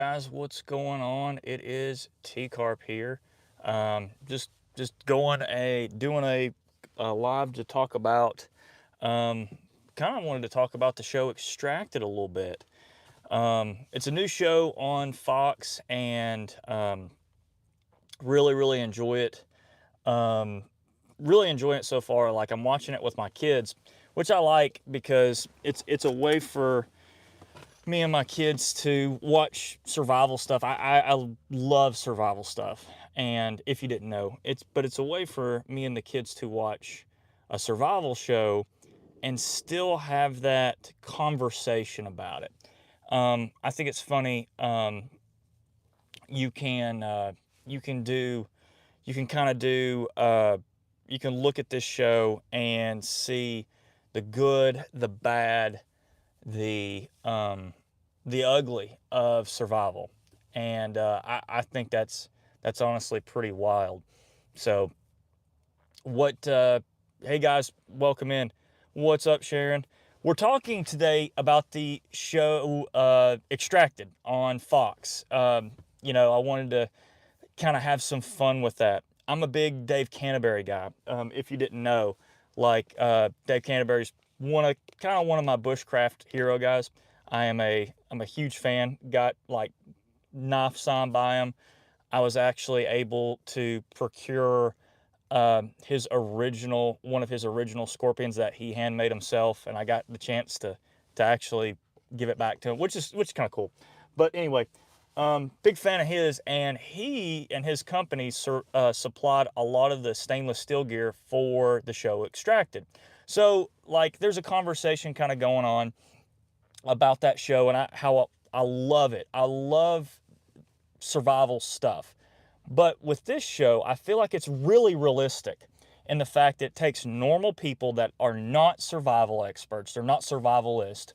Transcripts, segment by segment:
Guys, what's going on? It is TCARP here. Just doing a live to talk about kind of wanted to talk about the show Extracted a little bit. It's a new show on Fox, and really enjoy it. Um, really enjoying it so far. Like, I'm watching it with my kids, which I like because it's a way for me and my kids to watch survival stuff. I love survival stuff, and if you didn't know, it's a way for me and the kids to watch a survival show and still have that conversation about it. I think it's funny. You can you can do you can kind of do you can look at this show and see the good, the bad, the ugly of survival, and I think that's honestly pretty wild. So, what? Hey guys, welcome in. What's up, Sharon? We're talking today about the show Extracted on Fox. I wanted to kind of have some fun with that. I'm a big Dave Canterbury guy. If you didn't know, Dave Canterbury's one of my bushcraft hero guys. I'm a huge fan. Got like knife signed by him. I was actually able to procure his original one of his original scorpions that he handmade himself, and I got the chance to actually give it back to him, which is kind of cool. But anyway, big fan of his, and he and his company supplied a lot of the stainless steel gear for the show Extracted. So, like, there's a conversation kind of going on about that show, and how I love it. I love survival stuff. But with this show, I feel like it's really realistic in the fact that it takes normal people that are not survival experts, they're not survivalists,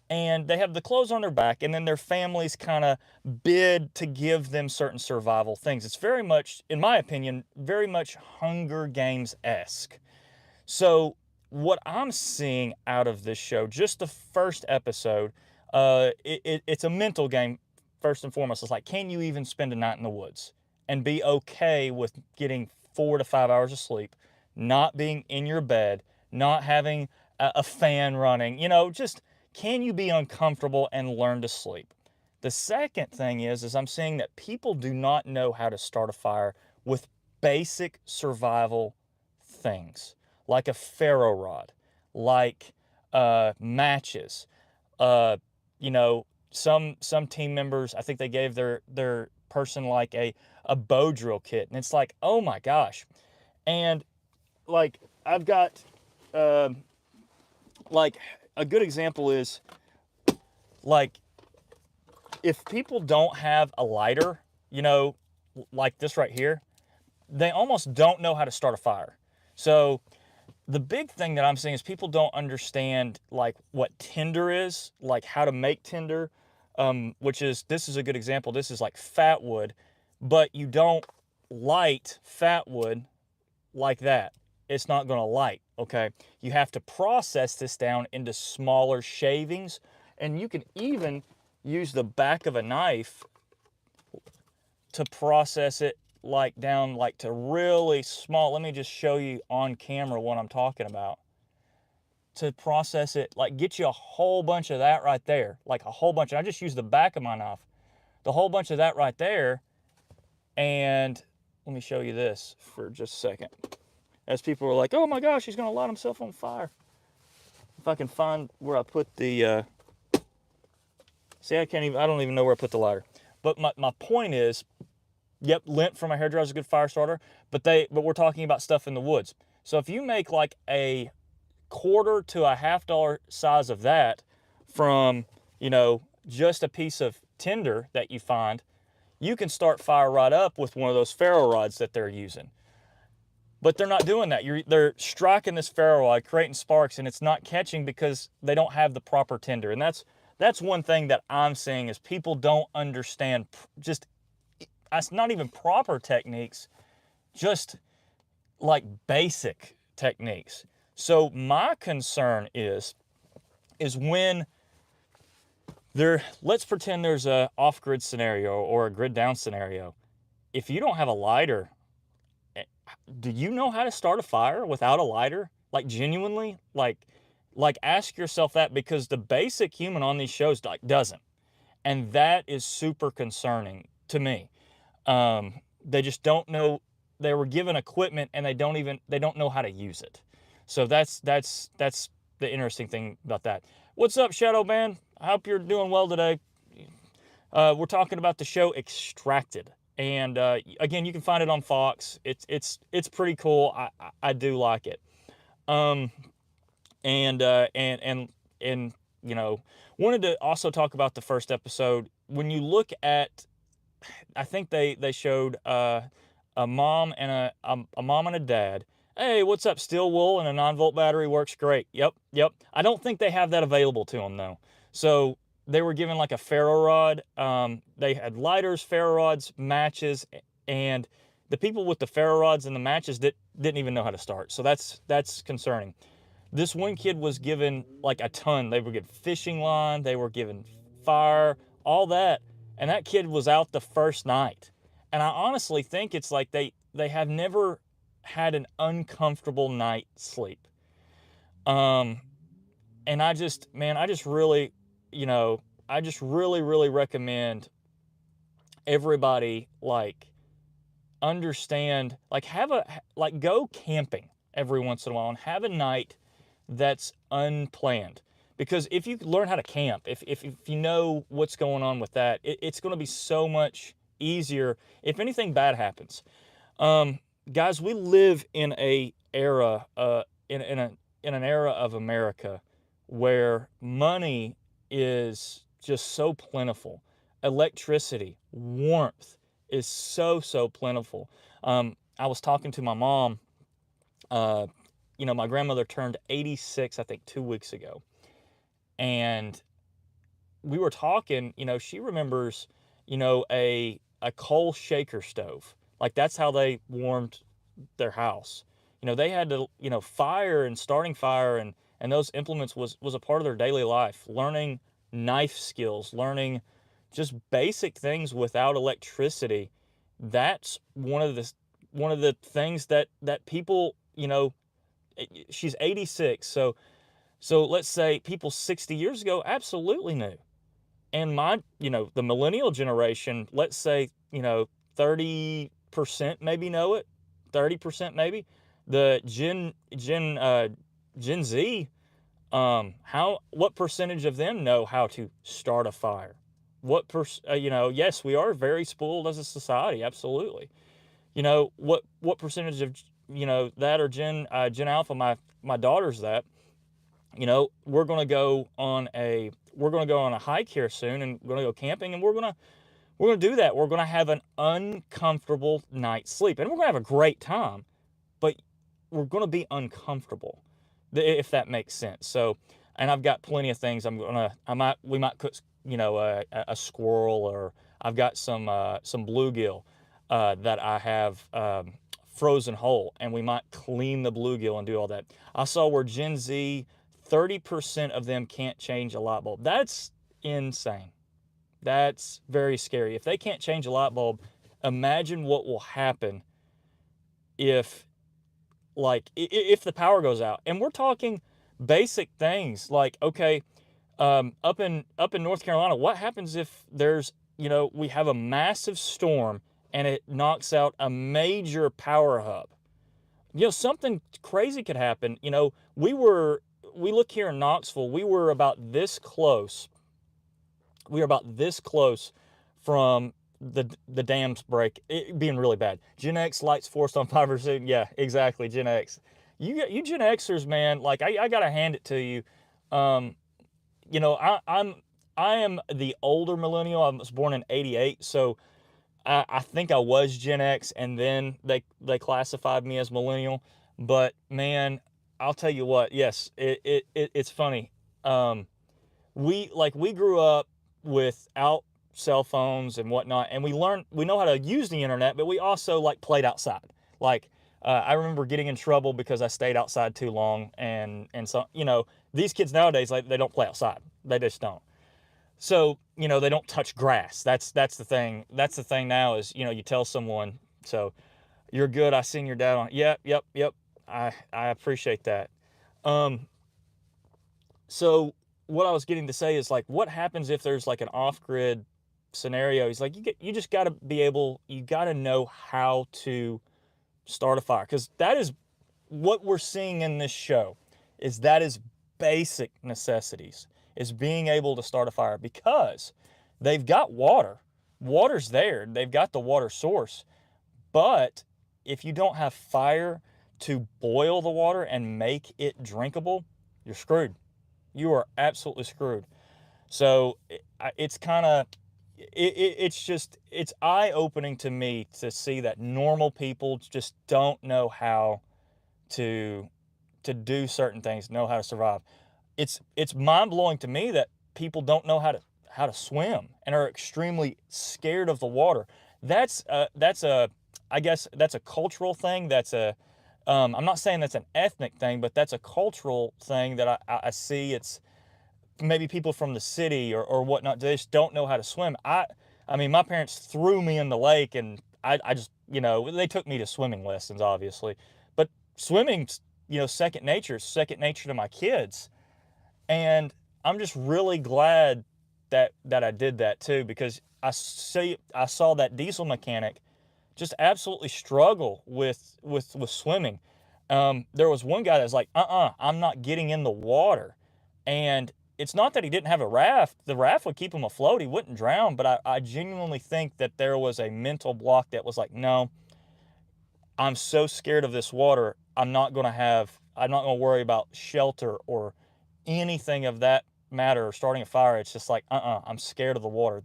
and they have the clothes on their back, and then their families kind of bid to give them certain survival things. It's very much, in my opinion, very much Hunger Games-esque. So what I'm seeing out of this show, just the first episode, it's a mental game first and foremost. It's like, can you even spend a night in the woods and be okay with getting 4 to 5 hours of sleep, not being in your bed, not having a fan running? Just can you be uncomfortable and learn to sleep? The second thing is I'm seeing that people do not know how to start a fire with basic survival things, like a ferro rod, like matches. Uh, some team members, I think they gave their person like a bow drill kit, and it's like, oh my gosh. And like, I've got uh, like a good example is, like, if people don't have a lighter, like this right here, they almost don't know how to start a fire. So the big thing that I'm seeing is people don't understand like what tinder is, like how to make tinder, this is a good example. This is like fat wood, but you don't light fat wood like that. It's not going to light, okay? You have to process this down into smaller shavings, and you can even use the back of a knife to process it like down like to really small. Let me just show you on camera what I'm talking about. To process it, like, get you a whole bunch of that right there, like a whole bunch. And I just use the back of my knife, the whole bunch of that right there. And let me show you this for just a second. As people were like, oh my gosh, he's gonna light himself on fire. If I can find where I put the, see, I don't even know where I put the lighter. But my point is, yep, lint from a hairdryer is a good fire starter, but we're talking about stuff in the woods. So if you make like a quarter to a $50 size of that from, just a piece of tinder that you find, you can start fire right up with one of those ferro rods that they're using. But they're not doing that. They're striking this ferro rod, creating sparks, and it's not catching because they don't have the proper tinder. And that's one thing that I'm seeing is people don't understand just, it's not even proper techniques, just like basic techniques. So my concern is when let's pretend there's a off-grid scenario or a grid down scenario. If you don't have a lighter, do you know how to start a fire without a lighter? Like genuinely, like ask yourself that, because the basic human on these shows like doesn't, and that is super concerning to me. They just don't know. They were given equipment and they don't know how to use it. So that's the interesting thing about that. What's up, Shadow Man? I hope you're doing well today. We're talking about the show Extracted, and again, you can find it on Fox. It's pretty cool. I do like it. Um, and you know, wanted to also talk about the first episode. When you look at, I think they showed a mom and a mom and a dad. Hey, what's up? Steel wool and a 9-volt battery works great. Yep. I don't think they have that available to them though. So they were given like a ferro rod. They had lighters, ferro rods, matches, and the people with the ferro rods and the matches didn't even know how to start. So that's concerning. This one kid was given like a ton. They were given fishing line, they were given fire, all that, and that kid was out the first night. And I honestly think it's like they have never had an uncomfortable night's sleep. Um, and I just, man, I just really, I just really recommend everybody like understand, like go camping every once in a while and have a night that's unplanned. Because if you learn how to camp, if you know what's going on with that, it's going to be so much easier if anything bad happens. Guys, we live in a era, in an era of America where money is just so plentiful. Electricity, warmth is so plentiful. I was talking to my mom. My grandmother turned 86, I think, 2 weeks ago, and we were talking. She remembers, a coal shaker stove. Like that's how they warmed their house. They had to, fire and starting fire and those implements was a part of their daily life. Learning knife skills, learning just basic things without electricity. That's one of the things that people, she's 86, so let's say people 60 years ago absolutely knew. And the millennial generation, let's say, 30% maybe know it, 30% maybe. The Gen Z, what percentage of them know how to start a fire? Yes, we are very spoiled as a society, absolutely. What percentage of, that, or Gen Alpha, my daughter's that. We're going to go on a hike here soon, and we're going to go camping, and we're going to do that. We're going to have an uncomfortable night's sleep, and we're going to have a great time, but we're going to be uncomfortable, if that makes sense. So, and I've got plenty of things we might cook, a squirrel, or I've got some bluegill that I have frozen whole, and we might clean the bluegill and do all that. I saw where Gen Z, 30% of them can't change a light bulb. That's insane. That's very scary. If they can't change a light bulb, imagine what will happen if the power goes out. And we're talking basic things like, okay, up in North Carolina, what happens if we have a massive storm and it knocks out a major power hub? Something crazy could happen. We look here in Knoxville, we were about this close. We were about this close from the dams break, it being really bad. Gen X lights forced on 5%. Yeah, exactly, Gen X. You Gen Xers, man, like I gotta hand it to you. I am the older millennial. I was born in '88, so I think I was Gen X, and then they classified me as millennial. But man, I'll tell you what. Yes, it's funny. We grew up without cell phones and whatnot, and we know how to use the internet, but we also played outside. I remember getting in trouble because I stayed outside too long, and so these kids nowadays, they don't play outside. They just don't. So, they don't touch grass. That's the thing. That's the thing now is, you tell someone, so you're good. I seen your dad on. Yep, yep, yep. I appreciate that. Um, so what I was getting to say is like, what happens if there's like an off-grid scenario? He's like, you just got to be able, you got to know how to start a fire, because that is what we're seeing in this show. That is basic necessities, is being able to start a fire, because they've got water. Water's there. They've got the water source. But if you don't have fire to boil the water and make it drinkable, you're screwed. You are absolutely screwed. So it's kind of, it's eye-opening to me to see that normal people just don't know how to do certain things, know how to survive. It's mind-blowing to me that people don't know how to swim and are extremely scared of the water. That's a, I guess that's a cultural thing. I'm not saying that's an ethnic thing, but that's a cultural thing that I see. It's maybe people from the city or whatnot, they just don't know how to swim. I mean, my parents threw me in the lake, and I just, they took me to swimming lessons, obviously. But swimming's, second nature, second nature to my kids. And I'm just really glad that I did that too, because I saw that diesel mechanic just absolutely struggle with swimming. There was one guy that's like, I'm not getting in the water. And it's not that he didn't have a raft. The raft would keep him afloat. He wouldn't drown. But I genuinely think that there was a mental block that was like, no, I'm so scared of this water. I'm not going to worry about shelter or anything of that matter or starting a fire. It's just like, I'm scared of the water.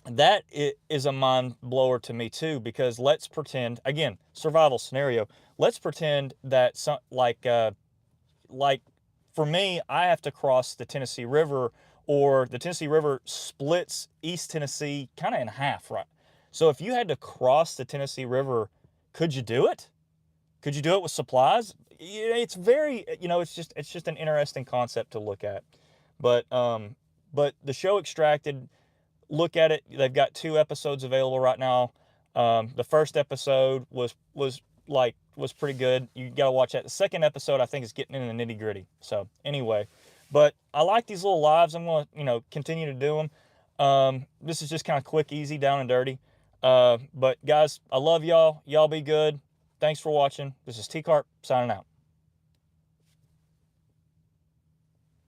That is a mind blower to me too, because let's pretend, again, survival scenario. Let's pretend that like for me, I have to cross the Tennessee River, or the Tennessee River splits East Tennessee kind of in half, right? So if you had to cross the Tennessee River, could you do it? Could you do it with supplies? Yeah, it's very, it's just an interesting concept to look at. But but the show Extracted, look at it. They've got 2 episodes available right now. The first episode was pretty good. You got to watch that. The second episode, I think, is getting in the nitty gritty. So anyway, but I like these little lives. I'm going to, continue to do them. This is just kind of quick, easy, down and dirty. But guys, I love y'all. Y'all be good. Thanks for watching. This is TCARP signing out.